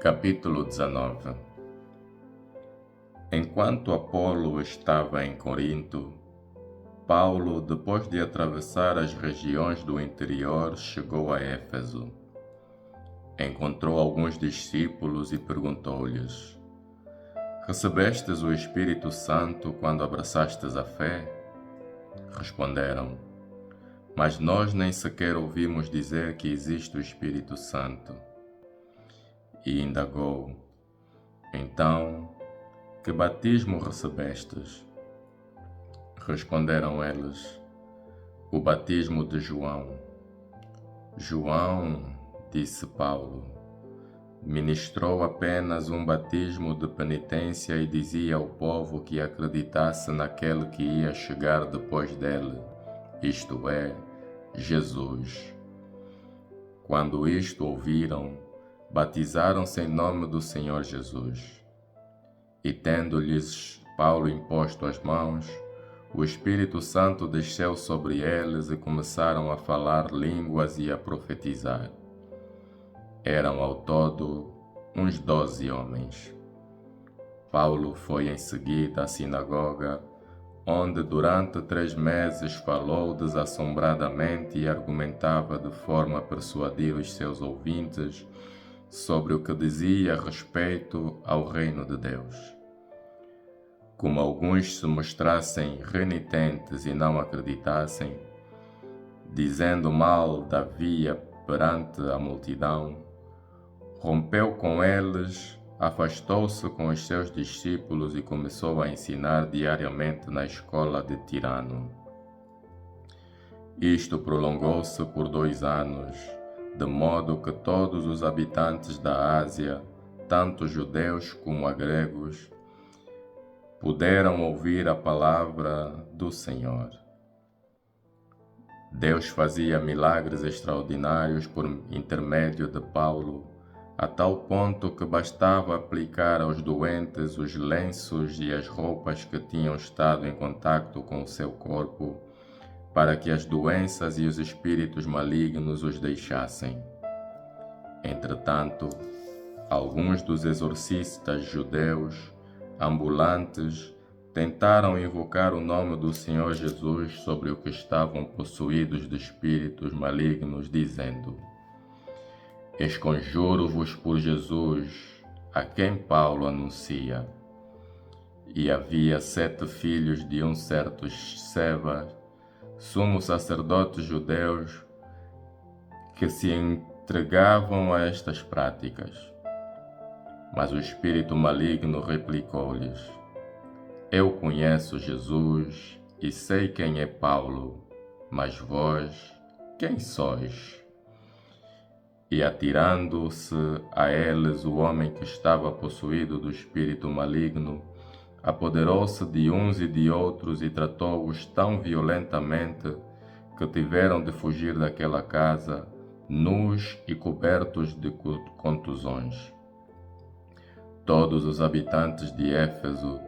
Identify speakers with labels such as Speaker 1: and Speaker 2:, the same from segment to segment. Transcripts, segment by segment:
Speaker 1: Capítulo 19. Enquanto Apolo estava em Corinto, Paulo, depois de atravessar as regiões do interior, chegou a Éfeso. Encontrou alguns discípulos e perguntou-lhes: Recebestes o Espírito Santo quando abraçastes a fé? Responderam: Mas nós nem sequer ouvimos dizer que existe o Espírito Santo. E indagou: Então, que batismo recebestes? Responderam eles: O batismo de João. João, disse Paulo, ministrou apenas um batismo de penitência e dizia ao povo que acreditasse naquele que ia chegar depois dele, isto é, Jesus. Quando isto ouviram, batizaram-se em nome do Senhor Jesus. E tendo-lhes Paulo imposto as mãos, o Espírito Santo desceu sobre eles e começaram a falar línguas e a profetizar. Eram ao todo uns 12 homens. Paulo foi em seguida à sinagoga, onde durante 3 meses falou desassombradamente e argumentava de forma a persuadir os seus ouvintes sobre o que dizia a respeito ao reino de Deus. Como alguns se mostrassem renitentes e não acreditassem, dizendo mal da via perante a multidão, rompeu com eles, afastou-se com os seus discípulos e começou a ensinar diariamente na escola de Tirano. Isto prolongou-se por 2 anos, de modo que todos os habitantes da Ásia, tanto judeus como gregos, puderam ouvir a palavra do Senhor. Deus fazia milagres extraordinários por intermédio de Paulo, a tal ponto que bastava aplicar aos doentes os lenços e as roupas que tinham estado em contacto com o seu corpo, para que as doenças e os espíritos malignos os deixassem. Entretanto, alguns dos exorcistas judeus ambulantes tentaram invocar o nome do Senhor Jesus sobre o que estavam possuídos de espíritos malignos, dizendo: Esconjuro-vos por Jesus, a quem Paulo anuncia. E havia 7 filhos de um certo Sceva, sumo sacerdote judeus, que se entregavam a estas práticas. Mas o espírito maligno replicou-lhes: Eu conheço Jesus e sei quem é Paulo, mas vós, quem sois? E atirando-se a eles o homem que estava possuído do espírito maligno, apoderou-se de uns e de outros e tratou-os tão violentamente que tiveram de fugir daquela casa, nus e cobertos de contusões. Todos os habitantes de Éfeso,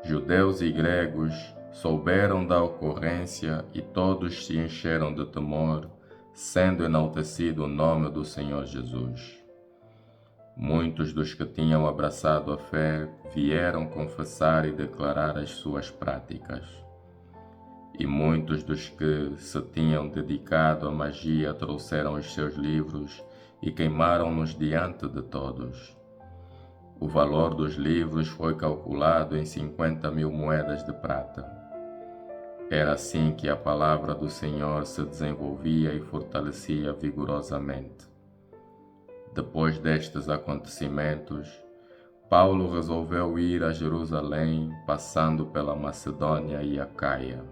Speaker 1: judeus e gregos, souberam da ocorrência e todos se encheram de temor, sendo enaltecido o nome do Senhor Jesus. Muitos dos que tinham abraçado a fé vieram confessar e declarar as suas práticas. E muitos dos que se tinham dedicado à magia trouxeram os seus livros e queimaram-nos diante de todos. O valor dos livros foi calculado em 50.000 moedas de prata. Era assim que a palavra do Senhor se desenvolvia e fortalecia vigorosamente. Depois destes acontecimentos, Paulo resolveu ir a Jerusalém, passando pela Macedônia e Acaia.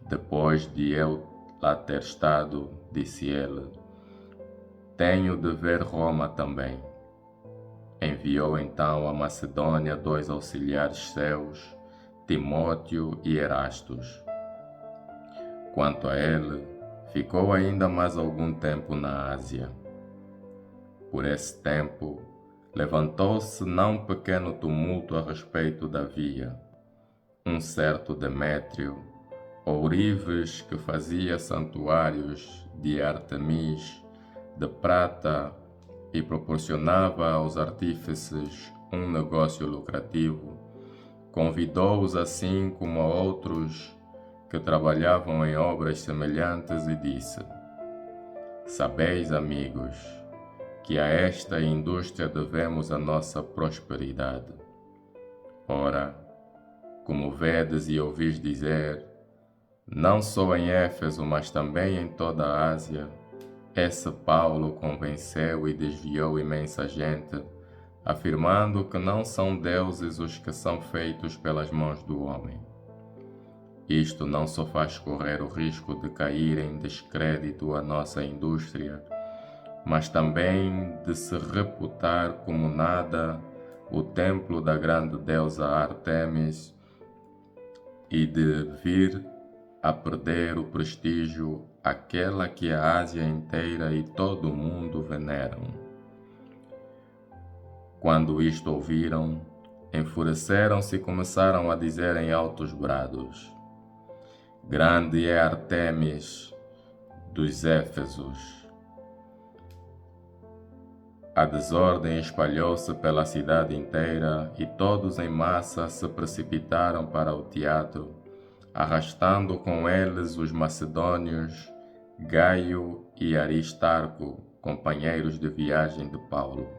Speaker 1: Depois de eu lá ter estado, disse ele, tenho de ver Roma também. Enviou então à Macedônia 2 auxiliares seus, Timóteo e Erastos. Quanto a ele, ficou ainda mais algum tempo na Ásia. Por esse tempo, levantou-se não pequeno tumulto a respeito da via. Um certo Demétrio, ourives que fazia santuários de Artemis, de prata e proporcionava aos artífices um negócio lucrativo, convidou-os assim como a outros que trabalhavam em obras semelhantes e disse: Sabeis, amigos, que a esta indústria devemos a nossa prosperidade. Ora, como vedes e ouvis dizer, não só em Éfeso, mas também em toda a Ásia, esse Paulo convenceu e desviou imensa gente, afirmando que não são deuses os que são feitos pelas mãos do homem. Isto não só faz correr o risco de cair em descrédito a nossa indústria, mas também de se reputar como nada o templo da grande deusa Artemis e de vir a perder o prestígio aquela que a Ásia inteira e todo o mundo veneram. Quando isto ouviram, enfureceram-se e começaram a dizer em altos brados: Grande é Artemis dos Éfesos. A desordem espalhou-se pela cidade inteira e todos em massa se precipitaram para o teatro, arrastando com eles os macedônios Gaio e Aristarco, companheiros de viagem de Paulo.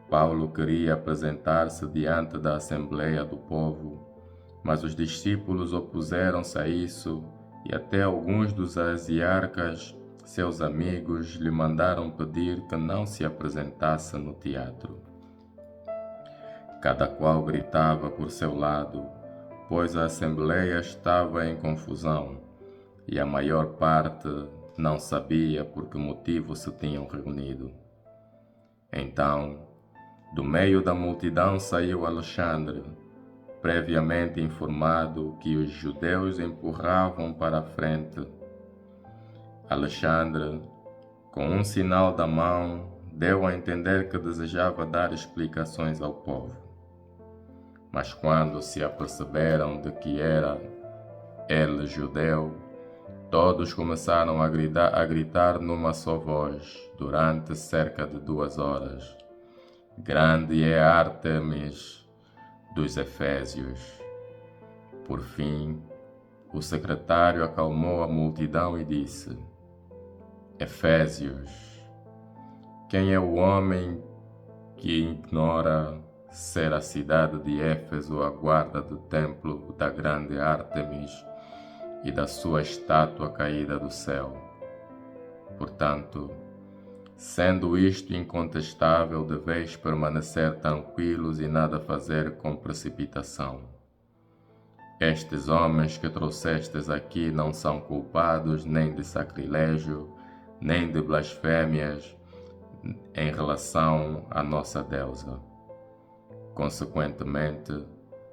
Speaker 1: Paulo queria apresentar-se diante da assembleia do povo, mas os discípulos opuseram-se a isso e até alguns dos asiarcas, seus amigos, lhe mandaram pedir que não se apresentasse no teatro. Cada qual gritava por seu lado, pois a assembleia estava em confusão e a maior parte não sabia por que motivo se tinham reunido. Então, do meio da multidão saiu Alexandre, previamente informado que os judeus empurravam para a frente. Alexandre, com um sinal da mão, deu a entender que desejava dar explicações ao povo. Mas quando se aperceberam de que era ele judeu, todos começaram a gritar numa só voz, durante cerca de 2 horas: Grande é Ártemis dos Efésios. Por fim, o secretário acalmou a multidão e disse: Efésios, quem é o homem que ignora ser a cidade de Éfeso a guarda do templo da grande Ártemis e da sua estátua caída do céu? Portanto, sendo isto incontestável, deveis permanecer tranquilos e nada fazer com precipitação. Estes homens que trouxestes aqui não são culpados nem de sacrilégio, nem de blasfémias em relação à nossa deusa. Consequentemente,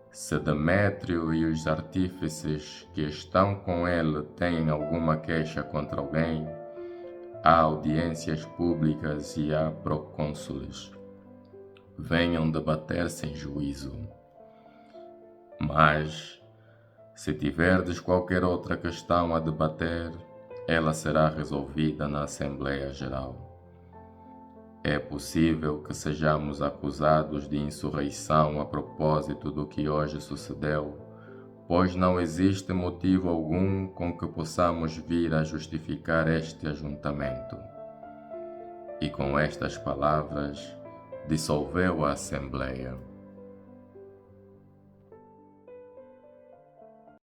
Speaker 1: se Demétrio e os artífices que estão com ele têm alguma queixa contra alguém, há audiências públicas e há procônsules. Venham debater sem juízo. Mas, se tiverdes qualquer outra questão a debater, ela será resolvida na Assembleia Geral. É possível que sejamos acusados de insurreição a propósito do que hoje sucedeu, pois não existe motivo algum com que possamos vir a justificar este ajuntamento. E com estas palavras, dissolveu a Assembleia.